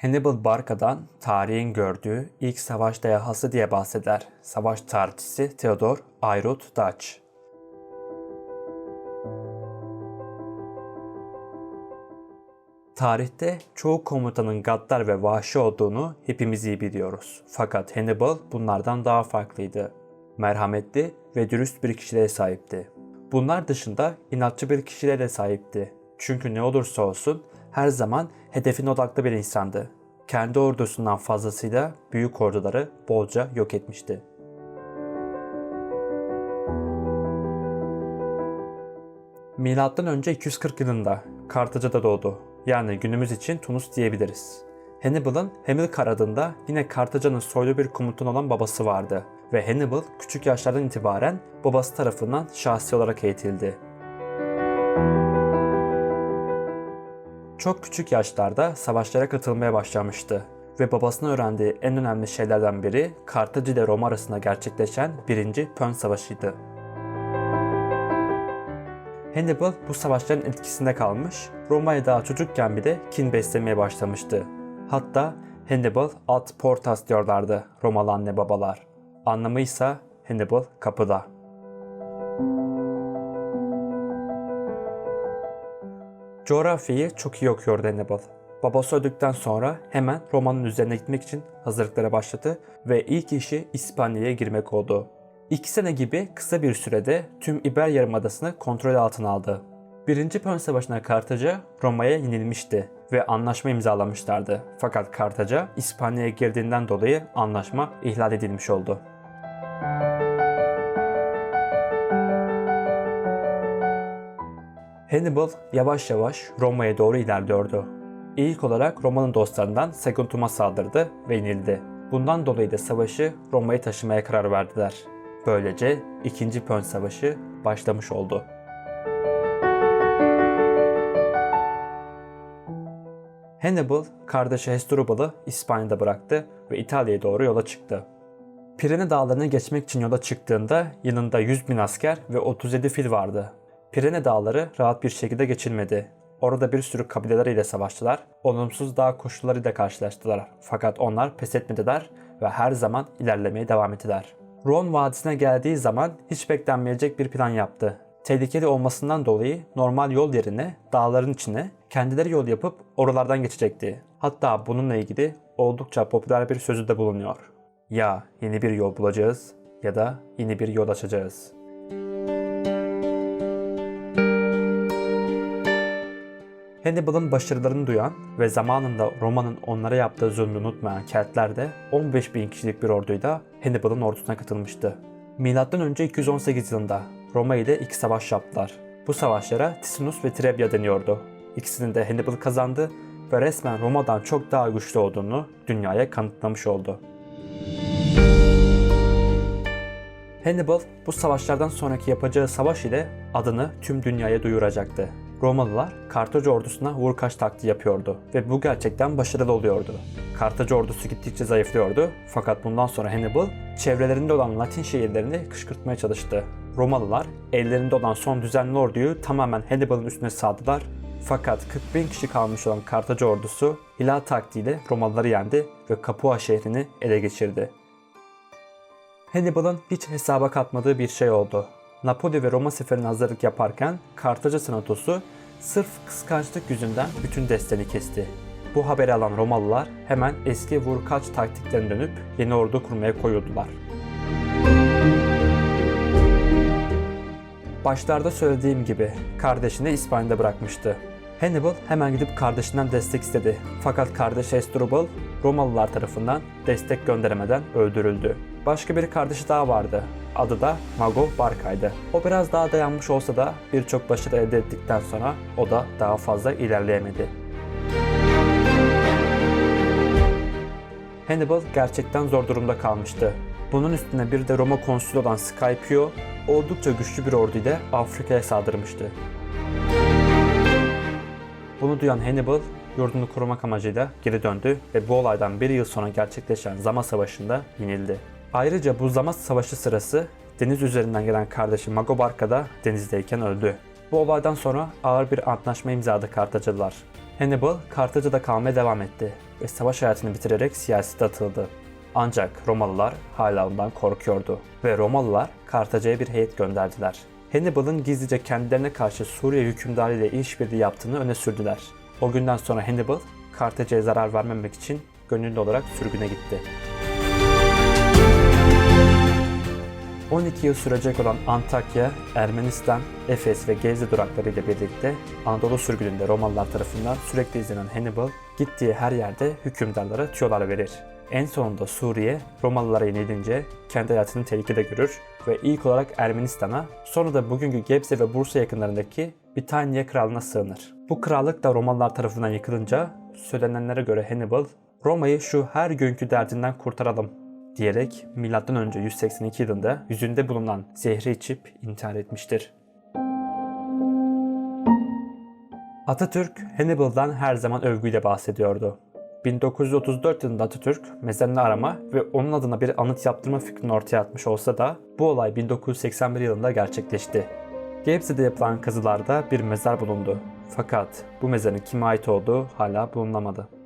Hannibal Barca'dan tarihin gördüğü ilk savaş dehası diye bahseder savaş tarihçisi Theodor Eyrut Dach. Tarihte çoğu komutanın gaddar ve vahşi olduğunu hepimiz iyi biliyoruz. Fakat Hannibal bunlardan daha farklıydı. Merhametli ve dürüst bir kişiliğe sahipti. Bunlar dışında inatçı bir kişiliğe de sahipti. Çünkü ne olursa olsun her zaman hedefine odaklı bir insandı. Kendi ordusundan fazlasıyla büyük orduları bolca yok etmişti. Milattan önce 240 yılında Kartaca'da doğdu. Yani günümüz için Tunus diyebiliriz. Hannibal'ın Hamilkar adında yine Kartaca'nın soylu bir komutan olan babası vardı ve Hannibal küçük yaşlardan itibaren babası tarafından şahsi olarak eğitildi. Çok küçük yaşlarda savaşlara katılmaya başlamıştı ve babasına öğrendiği en önemli şeylerden biri Kartaca ile Roma arasında gerçekleşen 1. Pön Savaşı'ydı. Hannibal bu savaşların etkisinde kalmış, Roma'ya daha çocukken bile kin beslemeye başlamıştı. Hatta Hannibal ad portas diyorlardı Romalı anne babalar. Anlamı ise Hannibal kapıda. Coğrafyayı çok iyi okuyordu Hannibal. Babası öldükten sonra hemen Roma'nın üzerine gitmek için hazırlıklara başladı ve ilk işi İspanya'ya girmek oldu. 2 sene gibi kısa bir sürede tüm İber Yarımadası'nı kontrol altına aldı. 1. Pön Savaşı'na Kartaca Roma'ya yenilmişti ve anlaşma imzalamışlardı. Fakat Kartaca İspanya'ya girdiğinden dolayı anlaşma ihlal edilmiş oldu. Hannibal yavaş yavaş Roma'ya doğru ilerliyordu. İlk olarak Roma'nın dostlarından Saguntum'a saldırdı ve yenildi. Bundan dolayı da savaşı Roma'ya taşımaya karar verdiler. Böylece 2. Pön Savaşı başlamış oldu. Hannibal kardeşi Hasdrubal'ı İspanya'da bıraktı ve İtalya'ya doğru yola çıktı. Pirene Dağları'nı geçmek için yola çıktığında yanında 100.000 asker ve 37 fil vardı. Pirene Dağları rahat bir şekilde geçilmedi. Orada bir sürü kabileler ile savaştılar, olumsuz dağ koşullarıyla karşılaştılar. Fakat onlar pes etmediler ve her zaman ilerlemeye devam ettiler. Rhone Vadisi'ne geldiği zaman hiç beklenmeyecek bir plan yaptı. Tehlikeli olmasından dolayı normal yol yerine dağların içine kendileri yol yapıp oralardan geçecekti. Hatta bununla ilgili oldukça popüler bir sözü de bulunuyor. Ya yeni bir yol bulacağız ya da yeni bir yol açacağız. Hannibal'ın başarılarını duyan ve zamanında Roma'nın onlara yaptığı zulmü unutmayan Keltler de 15.000 kişilik bir orduyla Hannibal'ın ordusuna katılmıştı. M.Ö. 218 yılında Roma ile 2 savaş yaptılar. Bu savaşlara Ticinus ve Trebia deniyordu. İkisini de Hannibal kazandı ve resmen Roma'dan çok daha güçlü olduğunu dünyaya kanıtlamış oldu. Hannibal bu savaşlardan sonraki yapacağı savaş ile adını tüm dünyaya duyuracaktı. Romalılar Kartaca ordusuna vur-kaç taktiği yapıyordu ve bu gerçekten başarılı oluyordu. Kartaca ordusu gittikçe zayıflıyordu fakat bundan sonra Hannibal çevrelerinde olan Latin şehirlerini kışkırtmaya çalıştı. Romalılar ellerinde olan son düzenli orduyu tamamen Hannibal'ın üstüne saldılar fakat 40.000 kişi kalmış olan Kartaca ordusu hilal taktiğiyle Romalıları yendi ve Capua şehrini ele geçirdi. Hannibал'ın hiç hesaba katmadığı bir şey oldu. Napoli ve Roma seferine hazırlık yaparken Kartaca senatosu sırf kıskançlık yüzünden bütün desteğini kesti. Bu haberi alan Romalılar hemen eski vur-kaç taktiklerine dönüp yeni ordu kurmaya koyuldular. Başlarda söylediğim gibi kardeşini İspanya'da bırakmıştı. Hannibal hemen gidip kardeşinden destek istedi. Fakat kardeşi Hasdrubal Romalılar tarafından destek gönderemeden öldürüldü. Başka bir kardeşi daha vardı. Adı da Mago Barca'ydı. O biraz daha dayanmış olsa da birçok başarı elde ettikten sonra o da daha fazla ilerleyemedi. Hannibal gerçekten zor durumda kalmıştı. Bunun üstüne bir de Roma konsülü olan Scipio oldukça güçlü bir orduyla Afrika'ya saldırmıştı. Bunu duyan Hannibal yurdunu korumak amacıyla geri döndü ve bu olaydan 1 yıl sonra gerçekleşen Zama Savaşı'nda yenildi. Ayrıca bu Zama Savaşı sırası deniz üzerinden gelen kardeşi Mago Barca da denizdeyken öldü. Bu olaydan sonra ağır bir antlaşma imzaladı Kartacalılar. Hannibal Kartaca'da kalmaya devam etti ve savaş hayatını bitirerek siyasete atıldı. Ancak Romalılar hala ondan korkuyordu ve Romalılar Kartaca'ya bir heyet gönderdiler. Hannibal'ın gizlice kendilerine karşı Suriye hükümdarı ile işbirliği yaptığını öne sürdüler. O günden sonra Hannibal, Kartaca'ya zarar vermemek için gönüllü olarak sürgüne gitti. 12 yıl sürecek olan Antakya, Ermenistan, Efes ve Gevze durakları ile birlikte Anadolu sürgününde Romalılar tarafından sürekli izlenen Hannibal, gittiği her yerde hükümdarlara tüyolar verir. En sonunda Suriye, Romalılara yenilince kendi hayatını tehlikede görür ve ilk olarak Ermenistan'a, sonra da bugünkü Gebze ve Bursa yakınlarındaki Bitanya krallığına sığınır. Bu krallık da Romalılar tarafından yıkılınca, söylenenlere göre Hannibal, Roma'yı şu her günkü derdinden kurtaralım diyerek M.Ö. 182 yılında yüzünde bulunan zehri içip intihar etmiştir. Atatürk, Hannibal'dan her zaman övgüyle bahsediyordu. 1934 yılında Atatürk mezarını arama ve onun adına bir anıt yaptırma fikrini ortaya atmış olsa da bu olay 1981 yılında gerçekleşti. Gebze'de yapılan kazılarda bir mezar bulundu. Fakat bu mezarın kime ait olduğu hala bulunamadı.